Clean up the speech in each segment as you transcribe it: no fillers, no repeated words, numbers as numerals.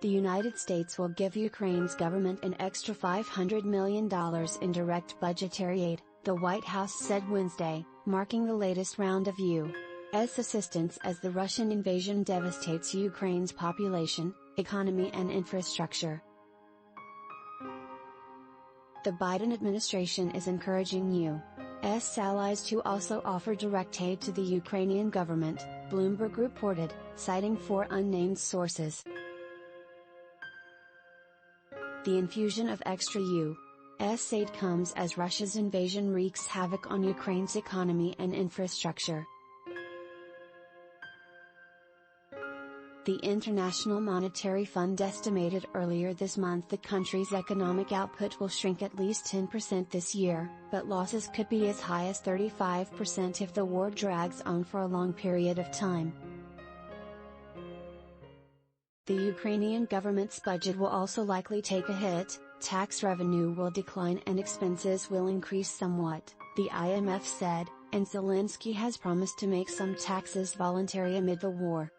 the United States will give Ukraine's government an extra $500 million in direct budgetary aid, the White House said Wednesday, marking the latest round of U.S. assistance as the Russian invasion devastates Ukraine's population, economy and infrastructure. The Biden administration is encouraging U.S. allies to also offer direct aid to the Ukrainian government, Bloomberg reported, citing four unnamed sources. The infusion of extra U.S. aid comes as Russia's invasion wreaks havoc on Ukraine's economy and infrastructure. The International Monetary Fund estimated earlier this month the country's economic output will shrink at least 10% this year, but losses could be as high as 35% if the war drags on for a long period of time. The Ukrainian government's budget will also likely take a hit, tax revenue will decline and expenses will increase somewhat, the IMF said, and Zelensky has promised to make some taxes voluntary amid the war.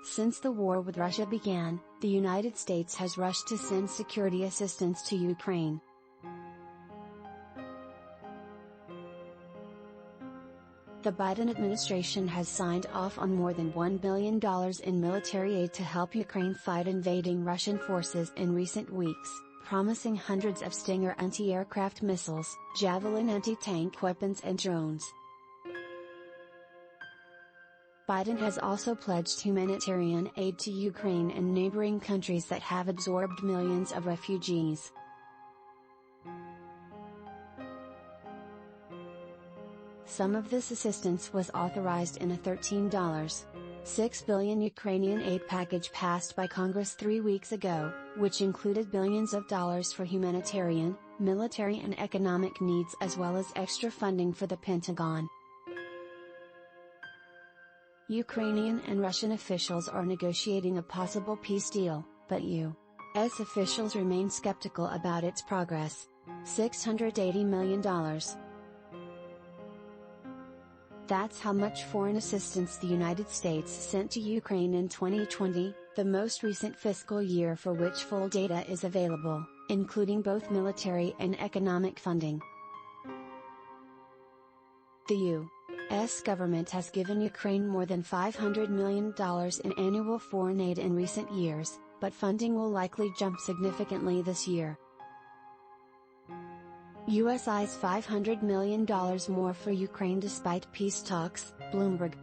Since the war with Russia began, the United States has rushed to send security assistance to Ukraine. The Biden administration has signed off on more than $1 billion in military aid to help Ukraine fight invading Russian forces in recent weeks, promising hundreds of Stinger anti-aircraft missiles, Javelin anti-tank weapons and drones. Biden has also pledged humanitarian aid to Ukraine and neighboring countries that have absorbed millions of refugees. Some of this assistance was authorized in a $13.6 billion Ukrainian aid package passed by Congress 3 weeks ago, which included billions of dollars for humanitarian, military and economic needs as well as extra funding for the Pentagon. Ukrainian and Russian officials are negotiating a possible peace deal, but U.S. officials remain skeptical about its progress. $680 million. That's how much foreign assistance the United States sent to Ukraine in 2020, the most recent fiscal year for which full data is available, including both military and economic funding. The U.S. government has given Ukraine more than $500 million in annual foreign aid in recent years, but funding will likely jump significantly this year. U.S. eyes $500 million more for Ukraine despite peace talks, Bloomberg.